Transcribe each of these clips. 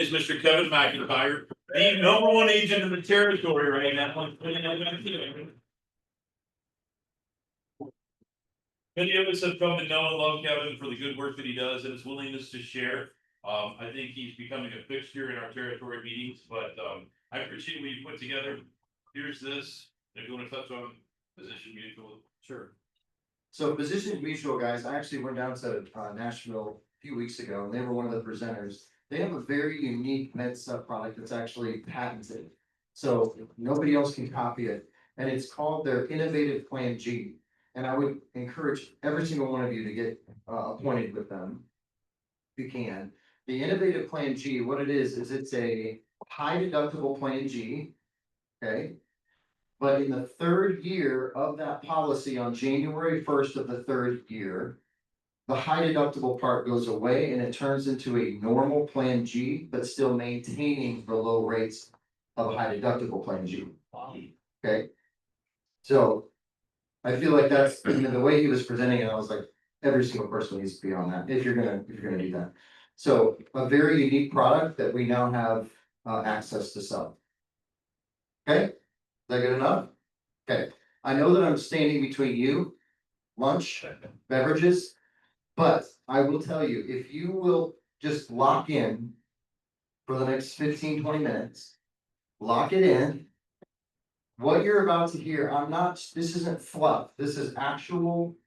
Is Mr. Kevin McIntire, the number one agent in the territory right now. Many of us have come to know and love Kevin for the good work that he does and his willingness to share. I think he's becoming a fixture in our territory meetings, but I appreciate what you put together. Here's this, if you want to touch on position mutual. Sure. So Physicians Mutual, guys, I actually went down to Nashville a few weeks ago, and they were one of the presenters. They have a very unique med sub product that's actually patented. So nobody else can copy it, and it's called their Innovative Plan G. And I would encourage every single one of you to get appointed with them, if you can. The Innovative Plan G, what it is it's a high deductible Plan G, okay? But in the third year of that policy, on January 1st of the third year, the high deductible part goes away and it turns into a normal Plan G, but still maintaining the low rates of a high deductible Plan G. Wow. Okay? So I feel like that's, the way he was presenting it, I was like, every single person needs to be on that, if you're gonna do that. So a very unique product that we now have access to sell. Okay, is that good enough? Okay, I know that I'm standing between you, lunch, beverages, but I will tell you, if you will just lock in for the next 15-20 minutes, lock it in. What you're about to hear, this isn't fluff, this is actual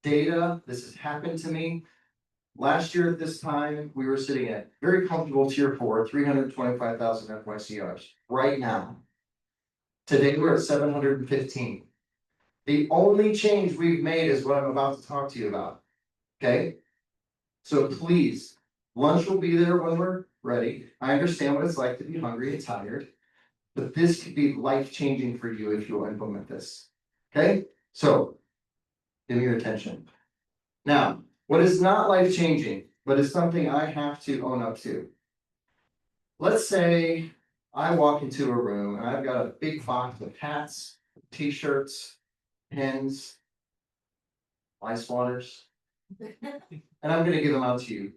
data, this has happened to me. Last year at this time, we were sitting at very comfortable tier 4, 325,000 FYCRs. Right now, today we're at 715. The only change we've made is what I'm about to talk to you about. Okay? So please, lunch will be there when we're ready. I understand what it's like to be hungry and tired, but this could be life-changing for you if you'll implement this. Okay? So give me your attention. Now, what is not life-changing, but is something I have to own up to. Let's say I walk into a room and I've got a big box of hats, t-shirts, pens, ice waters, and I'm gonna give them out to you.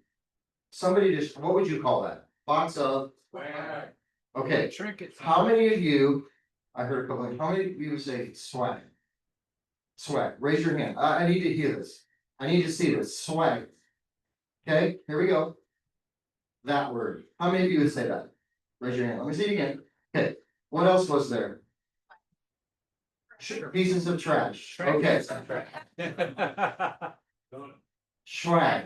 Somebody just, what would you call that? Box of? Okay, Trinkets. how many of you, I heard a couple, how many of you would say swag? Swag, raise your hand, I need to hear this. I need to see this, swag. Okay, here we go. That word, how many of you would say that? Raise your hand, let me see it again. Okay, what else was there? Pieces of trash, okay. Swag,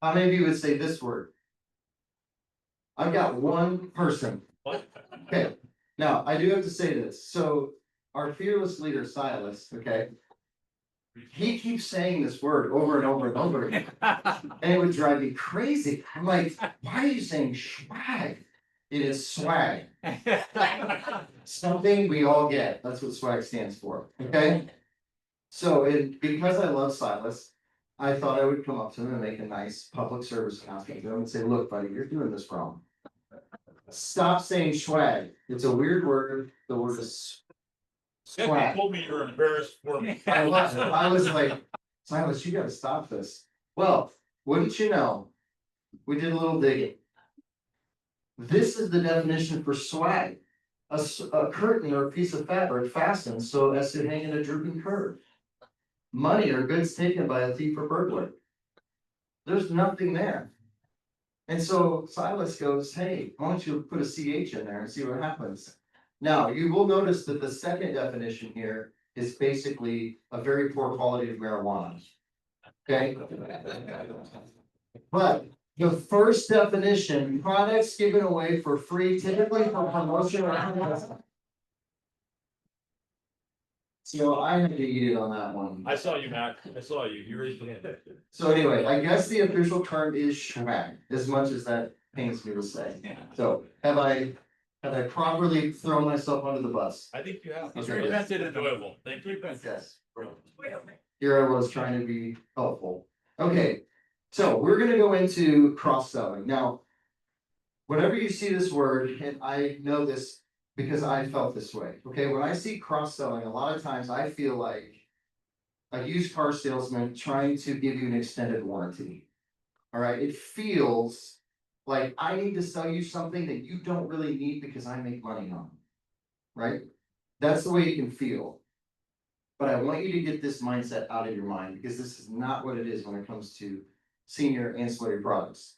how many of you would say this word? I've got one person. Okay, now I do have to say this, so our fearless leader Silas, okay. He keeps saying this word over and over and over again, and it would drive me crazy. I'm like, why are you saying swag? It is swag. Something we all get, that's what swag stands for, okay? So because I love Silas, I thought I would come up to him and make a nice public service announcement to him and say, look, buddy, you're doing this wrong. Stop saying swag. It's a weird word. The word is swag. You told me you're embarrassed for me. I was like, Silas, you gotta stop this. Well, wouldn't you know, we did a little digging. This is the definition for swag. A curtain or a piece of fabric fastened so as to hang in a drooping curve. Money or goods taken by a thief or burglar. There's nothing there. And so Silas goes, hey, why don't you put a CH in there and see what happens? Now, you will notice that the second definition here is basically a very poor quality of marijuana. Okay? But the first definition, products given away for free, typically for promotion or. So I had to eat it on that one. I saw you, Mac. I saw you. You raised your hand. So anyway, I guess the official term is swag, as much as that pains me to say. So have I properly thrown myself under the bus? I think you have. It's Okay, repented that's enjoyable. Thank you. Yes. Here I was trying to be helpful. Okay, so we're gonna go into cross-selling. Now, whenever you see this word, and I know this because I felt this way, okay? When I see cross-selling, a lot of times I feel like a used car salesman trying to give you an extended warranty. All right, it feels Like, I need to sell you something that you don't really need because I make money on. Right? That's the way you can feel. But I want you to get this mindset out of your mind, because this is not what it is when it comes to senior ancillary products.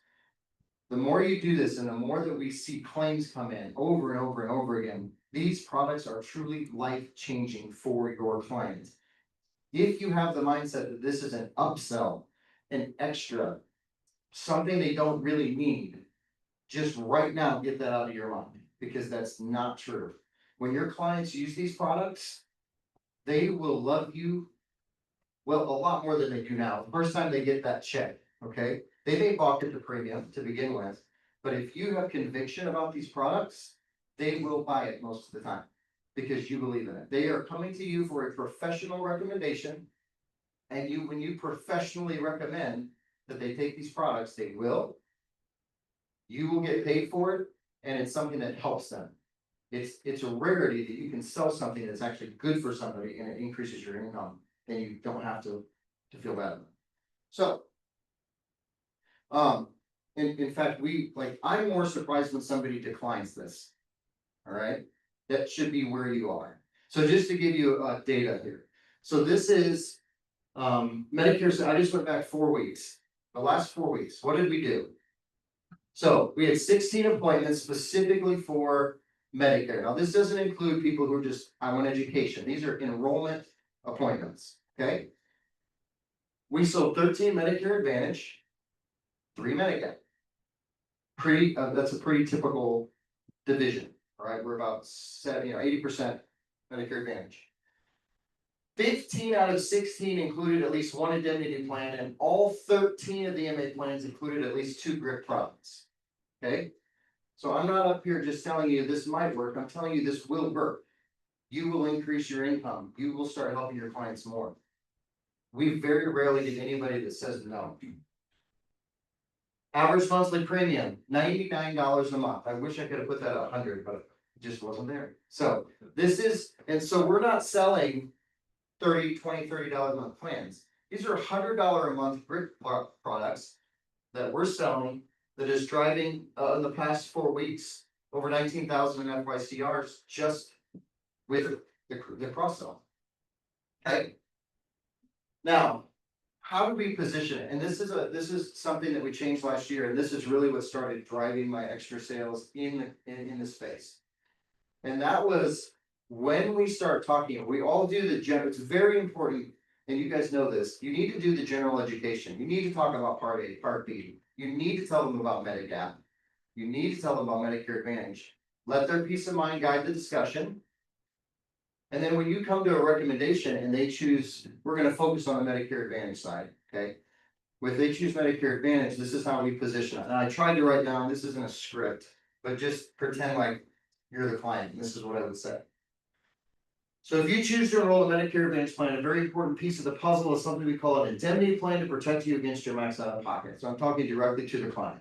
The more you do this and the more that we see claims come in over and over and over again, these products are truly life-changing for your client. If you have the mindset that this is an upsell, an extra, something they don't really need, just right now get that out of your mind, because that's not true. When your clients use these products, they will love you, well, a lot more than they do now. The first time they get that check, okay? They may balk at the premium to begin with, but if you have conviction about these products, they will buy it most of the time because you believe in it. They are coming to you for a professional recommendation. And when you professionally recommend that they take these products, they will. You will get paid for it, and it's something that helps them. It's a rarity that you can sell something that's actually good for somebody and it increases your income, and you don't have to feel bad about it. So, in fact, I'm more surprised when somebody declines this. All right, that should be where you are. So just to give you data here. So this is Medicare. So I just went back 4 weeks. The last 4 weeks, what did we do? So we had 16 appointments specifically for Medicare. Now, this doesn't include people who are just, I want education. These are enrollment appointments, okay? We sold 13 Medicare Advantage, 3 Medigap. That's a pretty typical division, all right? We're about 80% Medicare Advantage. 15 out of 16 included at least one indemnity plan, and all 13 of the MA plans included at least 2 GRIP products, okay? So I'm not up here just telling you this might work, I'm telling you this will work. You will increase your income, you will start helping your clients more. We very rarely get anybody that says no. Average monthly premium, $99 a month. I wish I could have put that at 100, but it just wasn't there. So this is, and so we're not selling $30, $20, $30 a month plans. These are $100 a month GRIP products that we're selling, that is driving in the past 4 weeks over 19,000 in FYCRs just with the cross sell. Okay. Now, how do we position it? And this is something that we changed last year, and this is really what started driving my extra sales in the space. And that was when we start talking. We all do the general. It's very important, and you guys know this. You need to do the general education. You need to talk about Part A, Part B. You need to tell them about Medigap. You need to tell them about Medicare Advantage. Let their peace of mind guide the discussion. And then when you come to a recommendation and they choose, we're going to focus on the Medicare Advantage side, okay? If they choose Medicare Advantage, this is how we position it. And I tried to write down, this isn't a script, but just pretend like you're the client. And this is what I would say. So if you choose to enroll in a Medicare Advantage plan, a very important piece of the puzzle is something we call an indemnity plan to protect you against your max out of pocket. So I'm talking directly to the client.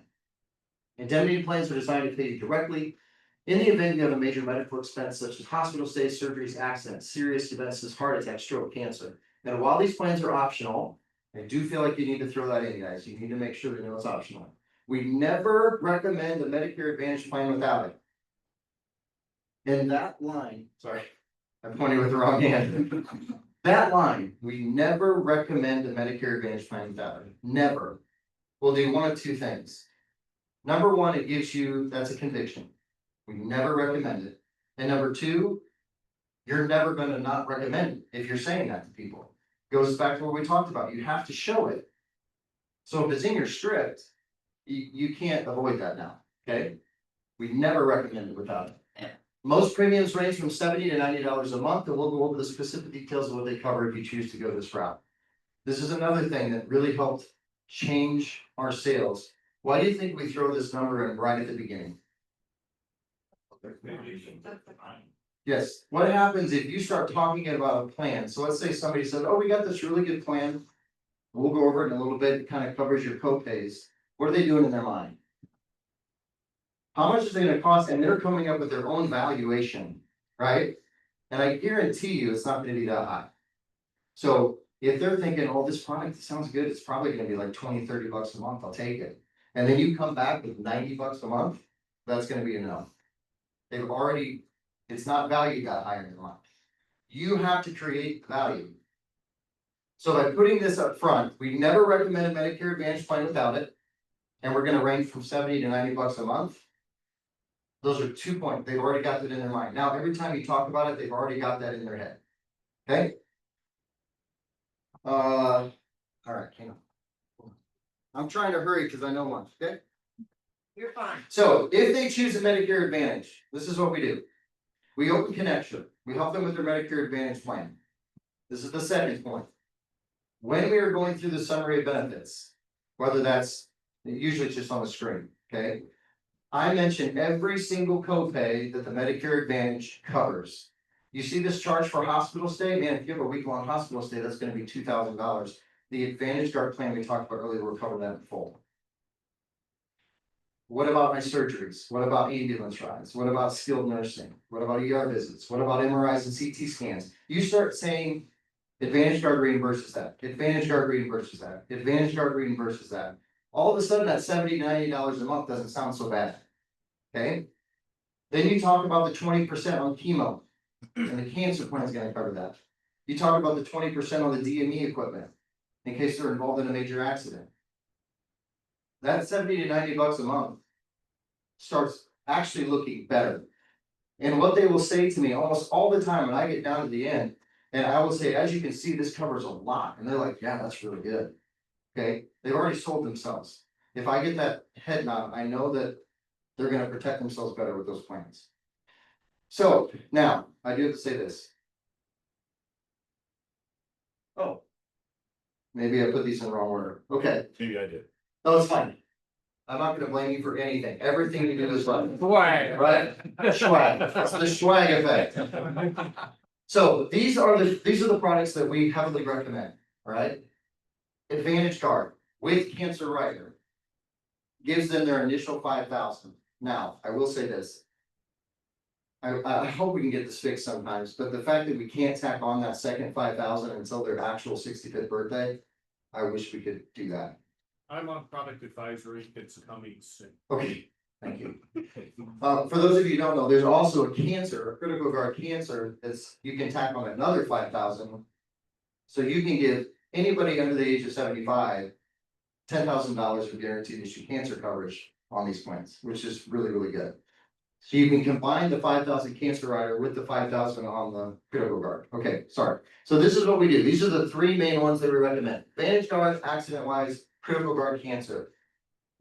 Indemnity plans are designed to pay you directly in the event you have a major medical expense such as hospital stays, surgeries, accidents, serious events as heart attack, stroke, cancer. And while these plans are optional, I do feel like you need to throw that in, guys. You need to make sure they know it's optional. We never recommend a Medicare Advantage plan without it. In that line, sorry, I'm pointing with the wrong hand. That line, we never recommend a Medicare Advantage plan without it. Never. We'll do one of 2 things. Number 1, it gives you, that's a conviction. We never recommend it. And number 2, you're never going to not recommend it if you're saying that to people. Goes back to what we talked about. You have to show it. So if it's in your script, you can't avoid that now. Okay. We never recommend it without it. Most premiums range from $70 to $90 a month, and we'll go over the specific details of what they cover if you choose to go this route. This is another thing that really helped change our sales. Why do you think we throw this number in right at the beginning? Yes. What happens if you start talking about a plan? So let's say somebody says, oh, we got this really good plan. We'll go over it in a little bit. It kind of covers your co-pays. What are they doing in their mind? How much is it going to cost? And they're coming up with their own valuation, right? And I guarantee you it's not going to be that high. So if they're thinking, oh, this product sounds good, it's probably going to be like $20, $30 a month, I'll take it. and then you come back with $90 a month, that's gonna be enough. They've already, it's not valued that high in the month. You have to create value. So by putting this up front, we never recommend a Medicare Advantage plan without it. And we're gonna range from 70 to $90 a month. Those are 2 points, they've already got that in their mind. Now, every time you talk about it, they've already got that in their head. Okay? All right, hang on. I'm trying to hurry because I know one, okay? You're fine. So if they choose a Medicare Advantage, this is what we do. We open connection, we help them with their Medicare Advantage plan. This is the second point. When we are going through the summary of benefits, whether that's, usually it's just on the screen, okay? I mention every single copay that the Medicare Advantage covers. You see this charge for hospital stay, man, if you have a week-long hospital stay, that's gonna be $2,000. The Advantage Guard plan we talked about earlier will cover that in full. What about my surgeries? What about ambulance rides? What about skilled nursing? What about ER visits? What about MRIs and CT scans? You start saying Advantage Guard reimburses that, Advantage Guard reimburses that, Advantage Guard reimburses that. All of a sudden, that $70 to $90 a month doesn't sound so bad. Okay? Then you talk about the 20% on chemo, and the cancer plan is gonna cover that. You talk about the 20% on the DME equipment, in case they're involved in a major accident. That 70 to $90 a month starts actually looking better. And what they will say to me almost all the time when I get down to the end, and I will say, as you can see, this covers a lot, and they're like, yeah, that's really good. Okay, they've already sold themselves. If I get that head nod, I know that they're gonna protect themselves better with those plans. So now, I do have to say this. Oh. Maybe I put these in the wrong order. Okay, Maybe I did. no, it's fine. I'm not gonna blame you for anything. Everything you do is fine. Swag. Right? Swag. It's the swag effect. So these are the products that we heavily recommend, all right? Advantage Guard with Cancer Rider gives them their initial 5,000. Now, I will say this. I hope we can get this fixed sometimes, but the fact that we can't tack on that second 5,000 until their actual 65th birthday, I wish we could do that. I'm on product advisory, it's coming soon. Okay, thank you. For those of you who don't know, there's also a cancer, a critical guard cancer, that's, you can tack on another 5,000. So you can give anybody under the age of 75, $10,000 for guaranteed issue cancer coverage on these plans, which is really, really good. So you can combine the 5,000 cancer rider with the 5,000 on the critical guard. Okay, sorry. So this is what we do. These are the three main ones that we recommend. Advantage Guard, accident wise, critical guard cancer.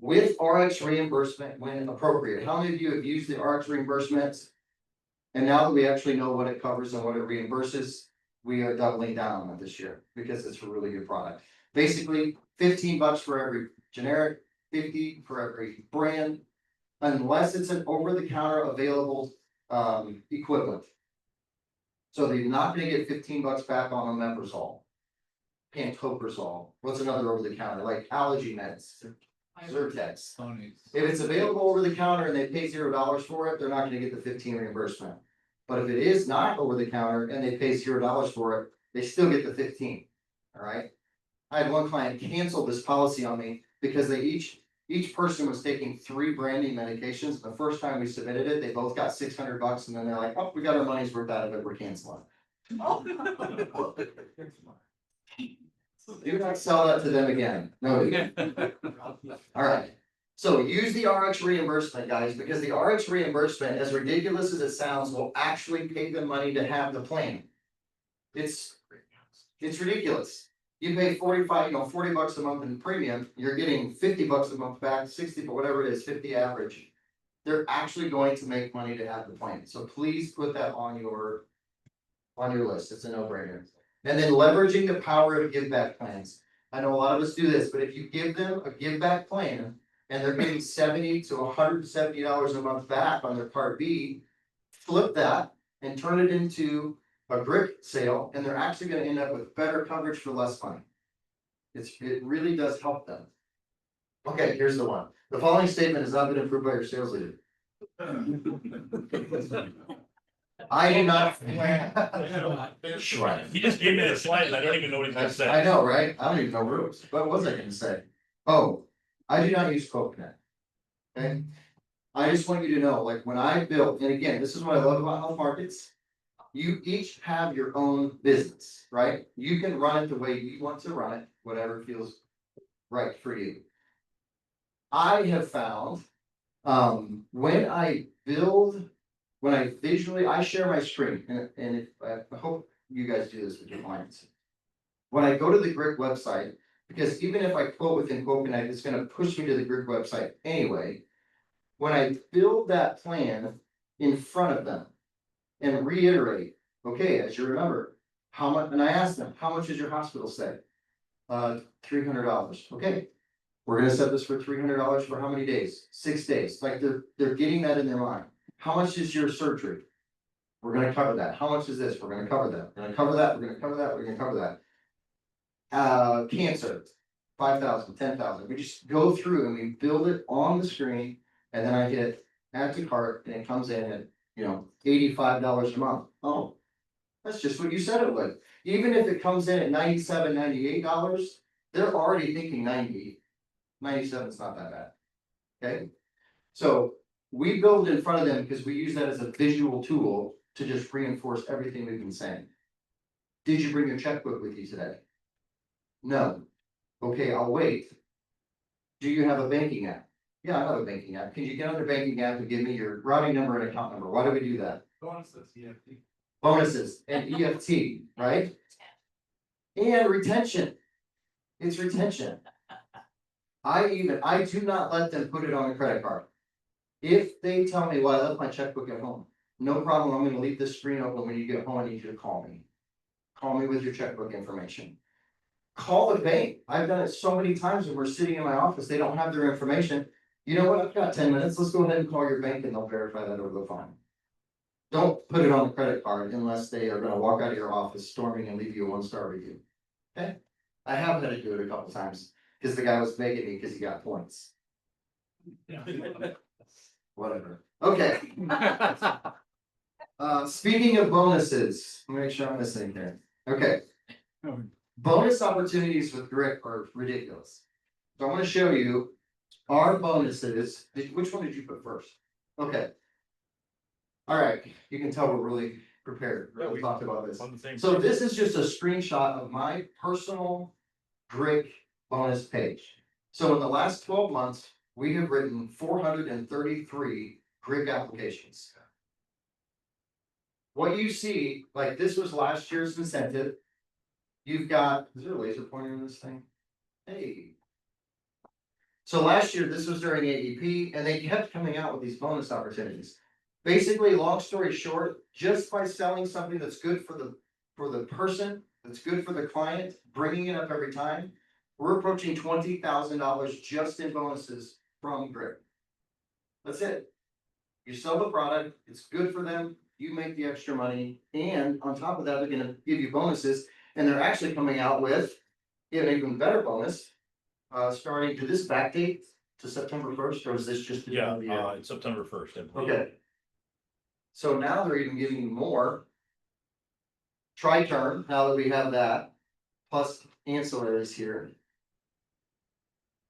With RX reimbursement when appropriate. How many of you have used the RX reimbursements? And now that we actually know what it covers and what it reimburses, we are doubling down on it this year because it's a really good product. Basically, $15 for every generic, 50 for every brand, unless it's an over-the-counter available equivalent. So they're not gonna get $15 back on omeprazole, pantoprazole. What's another over-the-counter, like allergy meds, Zyrtex. If it's available over the counter and they pay $0 for it, they're not gonna get the 15 reimbursement. But if it is not over the counter and they pay $0 for it, they still get the 15. All right. I had one client cancel this policy on me because they each person was taking 3 brand name medications. The first time we submitted it, they both got $600, and then they're like, oh, we got our money's worth out of it, we're canceling. Do not sell that to them again. No. All right. So use the RX reimbursement, guys, because the RX reimbursement, as ridiculous as it sounds, will actually pay them money to have the plan. It's ridiculous. You pay $40 a month in premium, you're getting $50 a month back, 60, but whatever it is, 50 average. They're actually going to make money to have the plan. So please put that on your list. It's a no-brainer. And then leveraging the power of give back plans. I know a lot of us do this, but if you give them a give back plan and they're getting $70 to $170 a month back on their Part B, flip that and turn it into a grip sale, and they're actually gonna end up with better coverage for less money. It really does help them. Okay, here's the one. The following statement has not been approved by your sales leader. I do not. He just gave me the slide, and I don't even know what he's gonna say. I know, right? I don't even know what was I gonna say? Oh, I do not use coconut. Okay? I just want you to know, like, when I built, and again, this is what I love about health markets. You each have your own business, right? You can run it the way you want to run it, whatever feels right for you. I have found, when I build, when I visually, I share my screen, and if, I hope you guys do this with your clients. When I go to the Grit website, because even if I quote within Coconut, it's gonna push me to the Grit website anyway. When I build that plan in front of them and reiterate, okay, as you remember, how much, and I asked them, how much is your hospital stay? $300, okay. We're gonna set this for $300 for how many days? 6 days, like they're getting that in their mind. How much is your surgery? We're gonna cover that. How much is this? We're gonna cover that. We're gonna cover that, we're gonna cover that, we're gonna cover that. Cancer, 5,000, 10,000. We just go through and we build it on the screen, and then I hit add to cart, and it comes in at, $85 a month. Oh, that's just what you said it would. Even if it comes in at $97, $98, they're already thinking 90. 97 is not that bad. Okay, so we build in front of them because we use that as a visual tool to just reinforce everything we've been saying. Did you bring your checkbook with you today? No. Okay, I'll wait. Do you have a banking app? Yeah, I have a banking app. Can you get on your banking app and give me your routing number and account number? Why do we do that? Bonuses, EFT. Bonuses and EFT, right? And retention. It's retention. I do not let them put it on a credit card. If they tell me, well, I left my checkbook at home, no problem, I'm gonna leave this screen open. When you get home, I need you to call me. Call me with your checkbook information. Call the bank. I've done it so many times when we're sitting in my office, they don't have their information. You know what, I've got 10 minutes, let's go ahead and call your bank and they'll verify that over the phone. Don't put it on the credit card unless they are gonna walk out of your office storming and leave you a 1-star review. Okay, I have had to do it a couple times, because the guy was begging me because he got points. Whatever, okay. Speaking of bonuses, let me make sure I'm missing here, okay. Bonus opportunities with Grit are ridiculous. So I'm gonna show you our bonuses. Which one did you put first? Okay. All right, you can tell we're really prepared. We talked about this. So this is just a screenshot of my personal Grit bonus page. So in the last 12 months, we have written 433 Grit applications. What you see, like this was last year's incentive. You've got, is there a laser pointer in this thing? Hey. So last year, this was during AEP, and they kept coming out with these bonus opportunities. Basically, long story short, just by selling something that's good for the person, that's good for the client, bringing it up every time, we're approaching $20,000 just in bonuses from Grit. That's it. You sell the product, it's good for them, you make the extra money, and on top of that, they're gonna give you bonuses. And they're actually coming out with an even better bonus, starting to this back date to September 1st, or is this just? It's September 1st. Okay. So now they're even giving you more. Tri-term, now that we have that, plus ancillaries here.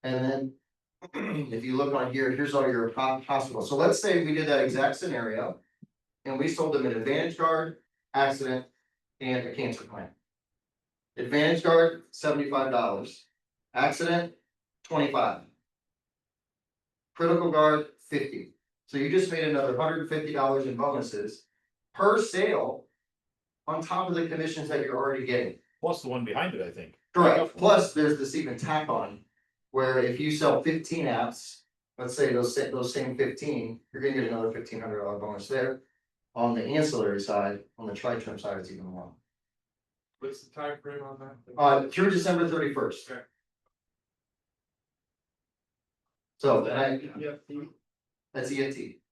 And then, if you look on here, here's all your hospitals. So let's say we did that exact scenario, and we sold them an Advantage Guard, accident, and a cancer plan. Advantage Guard, $75. Accident, $25. Critical Guard, $50. So you just made another $150 in bonuses per sale on top of the commissions that you're already getting. Plus the one behind it, I think. Correct. Plus, there's this even tack on, where if you sell 15 apps, let's say those same 15, you're gonna get another $1,500 bonus there. On the ancillary side, on the tri-term side, it's even more. What's the time frame on that? Through December 31st. Okay. So, Does that's EFT.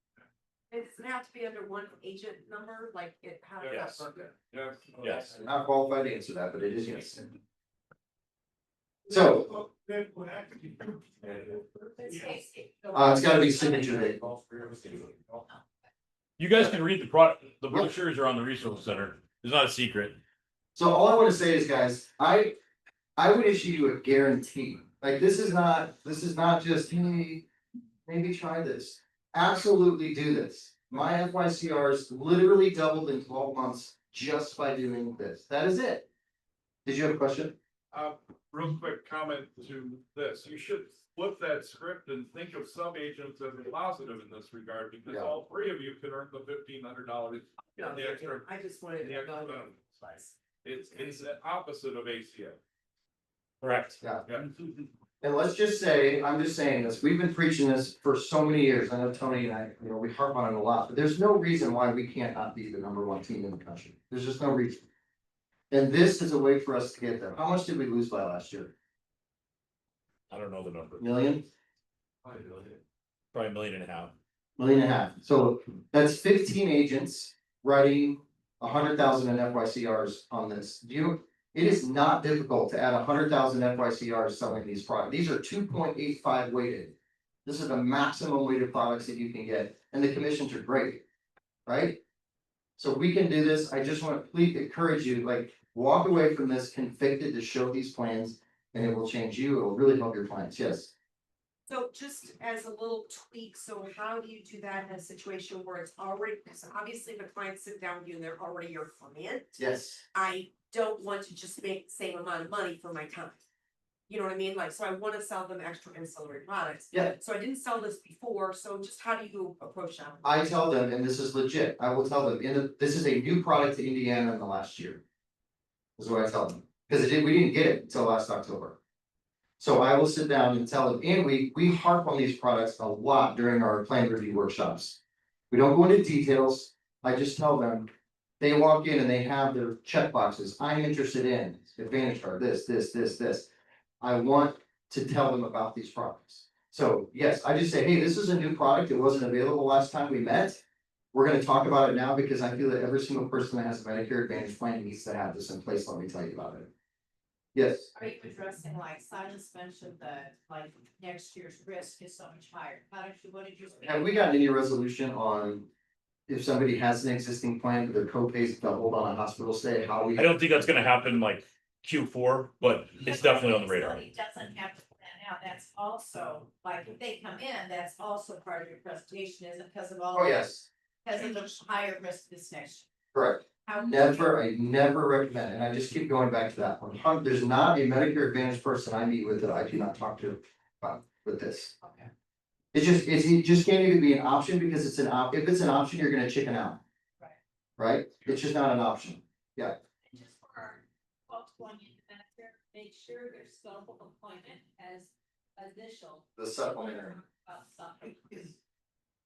it have to be under one agent number, like it has? Yes. Yes. Yes. I'm not qualified to answer that, but it is yes. So, it's gotta be signature date. You guys can read the product, the brochures are on the resource center. It's not a secret. So all I wanna say is, guys, I would issue you a guarantee Like, this is not just, hey, maybe try this. Absolutely do this. My FYCRs literally doubled in 12 months just by doing this. That is it. Did you have a question? Real quick comment to this, you should flip that script and think of sub agents as a positive in this regard, because Yeah. all three of you can earn the $1,500. No, The extra, I just wanted the to extra go. benefits. It's the opposite of ACA. Correct. Yeah. Yeah. And let's just say, I'm just saying this, we've been preaching this for so many years. I know Tony and I, we harp on it a lot, but there's no reason why we can't not be the #1 team in the country. There's just no reason. And this is a way for us to get there. How much did we lose by last year? I don't know the number, Million? probably $1.5 million. $1.5 million. So that's 15 agents writing 100,000 in FYCRs on this. It is not difficult to add 100,000 FYCRs selling these products. These are 2.85 weighted. This is the maximum weighted products that you can get, and the commissions are great, right? So we can do this. I just want to please encourage you, like, walk away from this convicted to show these plans, and it will change you. It will really help your clients. Yes. So just as a little tweak, so how do you do that in a situation where it's already, because obviously the clients sit down with you and they're already your client. Yes. I don't want to just make the same amount of money for my time. You know what I mean? Like, so I wanna sell them extra ancillary products. Yeah. So I didn't sell this before, so just how do you approach that? I tell them, and this is legit, I will tell them, this is a new product to Indiana in the last year. Is what I tell them, because we didn't get it until last October. So I will sit down and tell them, and we harp on these products a lot during our plan review workshops. We don't go into details, I just tell them, they walk in and they have their check boxes, I'm interested in Advantage Card, this. I want to tell them about these products. So yes, I just say, hey, this is a new product, it wasn't available last time we met. We're gonna talk about it now because I feel that every single person that has a Medicare Advantage plan needs to have this in place, let me tell you about it. Yes, Are you addressing, like Silas mentioned that like next year's risk is so much higher? What did you? have we gotten any resolution on if somebody has an existing plan, but their co-pays doubled on a hospital stay, how we? I don't think that's gonna happen like Q4, but it's definitely on the radar. He doesn't have to plan out, that's also, like, if they come in, that's also part of your presentation, isn't because of all. Oh, yes, Because of the higher risk this next. correct. How? I never recommend, and I just keep going back to that one. There's not a Medicare Advantage person I meet with that I do not talk to about with this. Okay. It just can't even be an option because if it's an option, you're gonna chicken out. Right. Right? It's just not an option. And just for our folks going into Medicare, make sure their self-employment has initial. The supplementary. Something.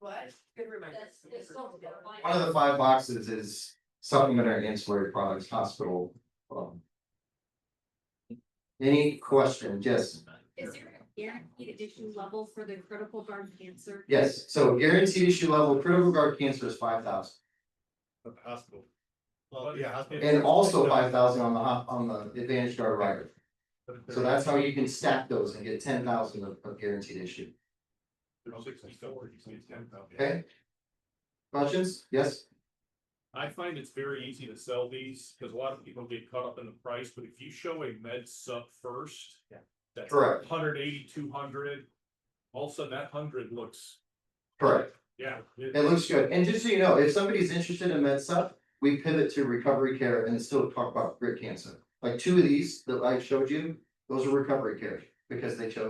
What? Good reminder. That's One of the 5 boxes is supplementary ancillary products, hospital. Any question? Yes. Is there a guaranteed issue level for the critical guard cancer? Yes, so guaranteed issue level, critical guard cancer is 5,000. At the hospital. Well, yeah. And also 5,000 on the Advantage Guard rider. So that's how you can stack those and get 10,000 of guaranteed issue. Okay? Questions? Yes? I find it's very easy to sell these, because a lot of people get caught up in the price, but if you show a med sub first. Yeah. That's Correct. 180, 200, all of a sudden that 100 looks, Correct. yeah. It looks good. And just so you know, if somebody's interested in med stuff, we pivot to recovery care and still talk about grit cancer. Like 2 of these that I showed you, those are recovery care because they chose